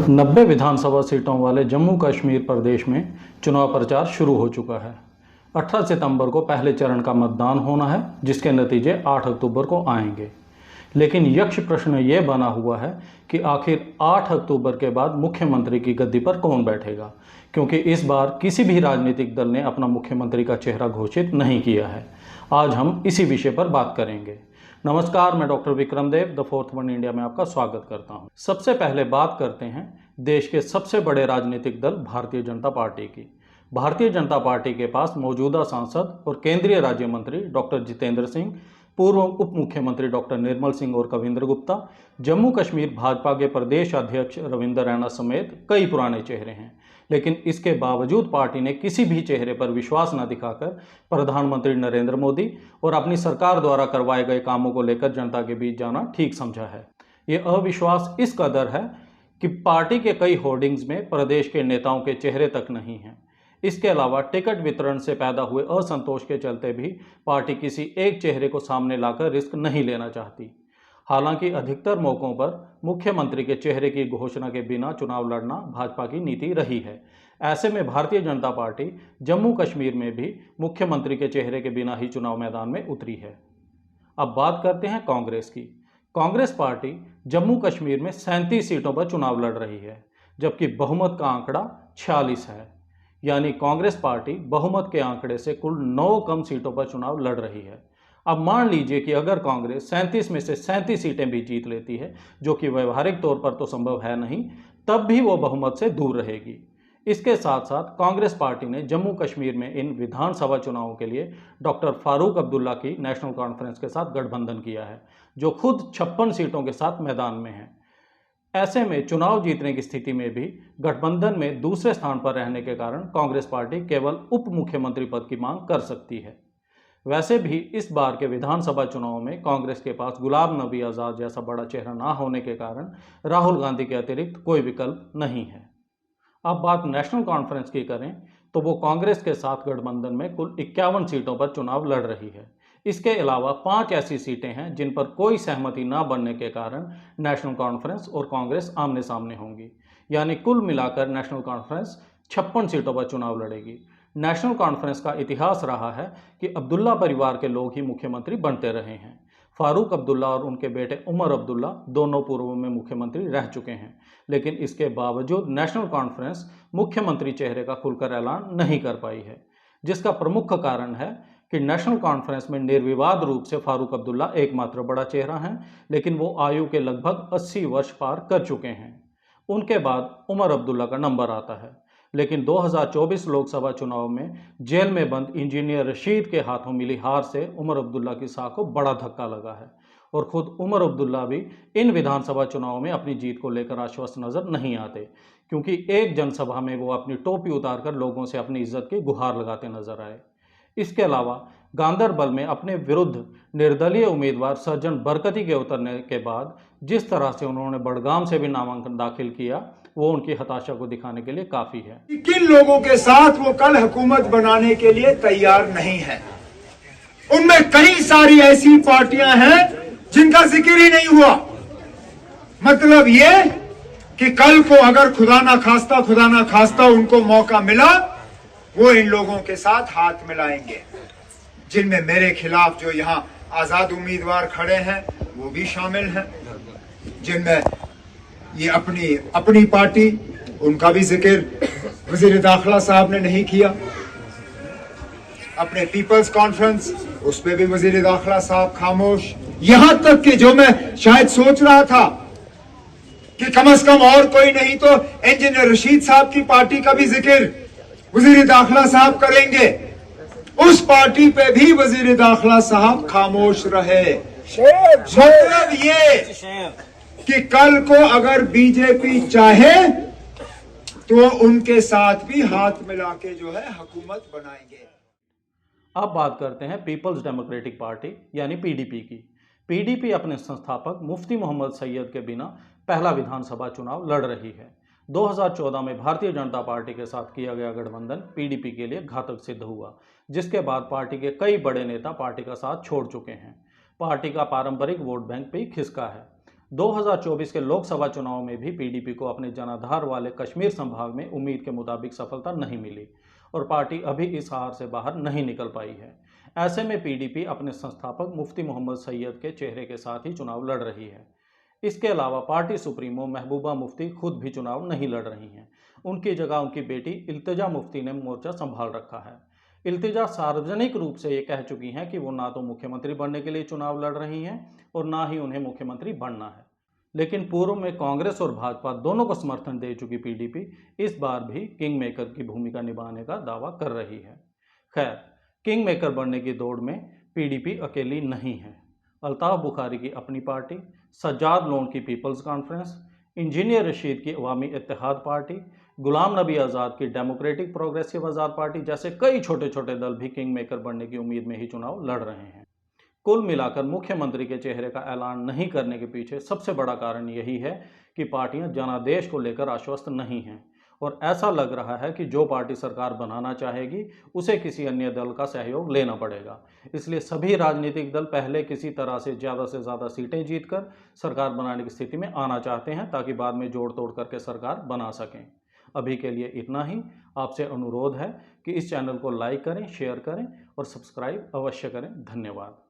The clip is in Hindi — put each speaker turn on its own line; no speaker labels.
90 विधानसभा सीटों वाले जम्मू कश्मीर प्रदेश में चुनाव प्रचार शुरू हो चुका है। 18 सितंबर को पहले चरण का मतदान होना है, जिसके नतीजे 8 अक्टूबर को आएंगे। लेकिन यक्ष प्रश्न ये बना हुआ है कि आखिर 8 अक्टूबर के बाद मुख्यमंत्री की गद्दी पर कौन बैठेगा, क्योंकि इस बार किसी भी राजनीतिक दल ने अपना मुख्यमंत्री का चेहरा घोषित नहीं किया है। आज हम इसी विषय पर बात करेंगे। नमस्कार, मैं doctor Vikram Dev the fourth one India में आपका स्वागत करता हूं। सबसे पहले बात करते हैं देश के सबसे बड़े राजनीतिक दल भारतीय जनता पार्टी की। भारतीय जनता पार्टी के पास मौजूदा सांसद और केंद्रीय राज्य मंत्री डॉक्टर जितेंद्र सिंह, पूर्व उप मुख्यमंत्री डॉक्टर निर्मल सिंह और कविंद्र गुप्ता, जम्मू कश्मीर भाजपा के प्रदेश अध्यक्ष रविंद्र रैना समेत कई पुराने चेहरे हैं। लेकिन इसके बावजूद पार्टी ने किसी भी चेहरे पर विश्वास न दिखाकर प्रधानमंत्री नरेंद्र मोदी और अपनी सरकार द्वारा करवाए गए कामों को लेकर जनता के बीच जाना ठीक समझा है। ये अविश्वास इस कदर है कि पार्टी के कई होर्डिंग्स में प्रदेश के नेताओं के चेहरे तक नहीं हैं। इसके अलावा टिकट वितरण से पैदा हुए असंतोष के चलते भी पार्टी किसी एक चेहरे को सामने लाकर रिस्क नहीं लेना चाहती। हालांकि अधिकतर मौकों पर मुख्यमंत्री के चेहरे की घोषणा के बिना चुनाव लड़ना भाजपा की नीति रही है। ऐसे में भारतीय जनता पार्टी जम्मू कश्मीर में भी मुख्यमंत्री के चेहरे के बिना ही चुनाव मैदान में उतरी है। अब बात करते हैं कांग्रेस की। कांग्रेस पार्टी जम्मू कश्मीर में 37 सीटों पर चुनाव लड़ रही है, जबकि बहुमत का आंकड़ा 46 है। यानी कांग्रेस पार्टी बहुमत के आंकड़े से कुल 9 कम सीटों पर चुनाव लड़ रही है। अब मान लीजिए कि अगर कांग्रेस 37 में से 37 सीटें भी जीत लेती है, जो कि व्यवहारिक तौर पर तो संभव है नहीं, तब भी वो बहुमत से दूर रहेगी। इसके साथ साथ कांग्रेस पार्टी ने जम्मू कश्मीर में इन विधानसभा चुनावों के लिए डॉक्टर फारूक अब्दुल्ला की नेशनल कॉन्फ्रेंस के साथ गठबंधन किया है, जो खुद 56 सीटों के साथ मैदान में है। ऐसे में चुनाव जीतने की स्थिति में भी गठबंधन में दूसरे स्थान पर रहने के कारण कांग्रेस पार्टी केवल उप मुख्यमंत्री पद की मांग कर सकती है। वैसे भी इस बार के विधानसभा चुनाव में कांग्रेस के पास गुलाम नबी आज़ाद जैसा बड़ा चेहरा ना होने के कारण राहुल गांधी के अतिरिक्त कोई विकल्प नहीं है। अब बात नेशनल कॉन्फ्रेंस की करें तो वो कांग्रेस के साथ गठबंधन में कुल 51 सीटों पर चुनाव लड़ रही है। इसके अलावा 5 ऐसी सीटें हैं जिन पर कोई सहमति ना बनने के कारण नेशनल कॉन्फ्रेंस और कांग्रेस आमने सामने होंगी। यानी कुल मिलाकर नेशनल कॉन्फ्रेंस 56 सीटों पर चुनाव लड़ेगी। नेशनल कॉन्फ्रेंस का इतिहास रहा है कि अब्दुल्ला परिवार के लोग ही मुख्यमंत्री बनते रहे हैं। फारूक अब्दुल्ला और उनके बेटे उमर अब्दुल्ला दोनों पूर्व में मुख्यमंत्री रह चुके हैं, लेकिन इसके बावजूद नेशनल कॉन्फ्रेंस मुख्यमंत्री चेहरे का खुलकर ऐलान नहीं कर पाई है, जिसका प्रमुख कारण है कि नेशनल कॉन्फ्रेंस में निर्विवाद रूप से फारूक अब्दुल्ला एकमात्र बड़ा चेहरा हैं, लेकिन वो आयु के लगभग 80 वर्ष पार कर चुके हैं। उनके बाद उमर अब्दुल्ला का नंबर आता है। लेकिन 2024 लोकसभा चुनाव में जेल में बंद इंजीनियर रशीद के हाथों मिली हार से उमर अब्दुल्ला की साख को बड़ा धक्का लगा है और खुद उमर अब्दुल्ला भी इन विधानसभा चुनाव में अपनी जीत को लेकर आश्वस्त नजर नहीं आते, क्योंकि एक जनसभा में वो अपनी टोपी उतारकर लोगों से अपनी इज्जत की गुहार लगाते नजर आए। इसके अलावा गांदरबल में अपने विरुद्ध निर्दलीय उम्मीदवार सज्जन बरकती के उतरने के बाद जिस तरह से उन्होंने बड़गाम से भी नामांकन दाखिल किया, वो उनकी हताशा को दिखाने के लिए काफी है।
किन लोगों के साथ वो कल हुकूमत बनाने के लिए तैयार नहीं है। उनमें कई सारी ऐसी पार्टियां हैं जिनका जिक्र ही नहीं हुआ। मतलब ये कि कल को अगर खुदा ना खास्ता उनको मौका मिला, वो इन लोगों के साथ हाथ मिलाएंगे, जिनमें मेरे खिलाफ जो यहां आजाद उम्मीदवार खड़े हैं वो भी शामिल हैं, जिनमें ये अपनी पार्टी, उनका भी जिक्र वजीर दाखिला साहब ने नहीं किया। अपने पीपल्स कॉन्फ्रेंस, उस पे भी वजीर दाखिला साहब खामोश। यहां तक कि जो मैं शायद सोच रहा था कि कम से कम और कोई नहीं तो इंजीनियर रशीद साहब की पार्टी का भी जिक्र वजीर दाखिला साहब करेंगे, उस पार्टी पे भी वजीर दाखिला साहब खामोश रहे। मतलब ये कि कल को अगर बीजेपी चाहे तो उनके साथ भी हाथ मिला के जो है हुकूमत बनाएंगे।
अब बात करते हैं पीपल्स डेमोक्रेटिक पार्टी यानी पीडीपी की। पीडीपी अपने संस्थापक मुफ्ती मोहम्मद सैयद के बिना पहला विधानसभा चुनाव लड़ रही है। 2014 में भारतीय जनता पार्टी के साथ किया गया गठबंधन पीडीपी के लिए घातक सिद्ध हुआ, जिसके बाद पार्टी के कई बड़े नेता पार्टी का साथ छोड़ चुके हैं। पार्टी का पारंपरिक वोट बैंक भी खिसका है। 2024 के लोकसभा चुनाव में भी पीडीपी को अपने जनाधार वाले कश्मीर संभाग में उम्मीद के मुताबिक सफलता नहीं मिली और पार्टी अभी इस हार से बाहर नहीं निकल पाई है। ऐसे में पीडीपी अपने संस्थापक मुफ्ती मोहम्मद सैयद के चेहरे के साथ ही चुनाव लड़ रही है। इसके अलावा पार्टी सुप्रीमो महबूबा मुफ्ती खुद भी चुनाव नहीं लड़ रही हैं। उनकी जगह उनकी बेटी इल्तिजा मुफ्ती ने मोर्चा संभाल रखा है। इल्तिजा सार्वजनिक रूप से ये कह चुकी हैं कि वो ना तो मुख्यमंत्री बनने के लिए चुनाव लड़ रही हैं और ना ही उन्हें मुख्यमंत्री बनना है। लेकिन पूर्व में कांग्रेस और भाजपा दोनों को समर्थन दे चुकी पीडीपी इस बार भी किंग मेकर की भूमिका निभाने का दावा कर रही है। खैर, किंग मेकर बनने की दौड़ में पीडीपी अकेली नहीं है। अल्ताफ बुखारी की अपनी पार्टी, सज्जाद लोन की पीपल्स कॉन्फ्रेंस, इंजीनियर रशीद की अवामी इत्तेहाद पार्टी, गुलाम नबी आज़ाद की डेमोक्रेटिक प्रोग्रेसिव आज़ाद पार्टी जैसे कई छोटे छोटे दल भी किंग मेकर बनने की उम्मीद में ही चुनाव लड़ रहे हैं। कुल मिलाकर मुख्यमंत्री के चेहरे का ऐलान नहीं करने के पीछे सबसे बड़ा कारण यही है कि पार्टियां जनादेश को लेकर आश्वस्त नहीं हैं और ऐसा लग रहा है कि जो पार्टी सरकार बनाना चाहेगी उसे किसी अन्य दल का सहयोग लेना पड़ेगा। इसलिए सभी राजनीतिक दल पहले किसी तरह से ज़्यादा सीटें जीतकर सरकार बनाने की स्थिति में आना चाहते हैं ताकि बाद में जोड़ तोड़ करके सरकार बना सकें। अभी के लिए इतना ही। आपसे अनुरोध है कि इस चैनल को लाइक करें, शेयर करें और सब्सक्राइब अवश्य करें। धन्यवाद।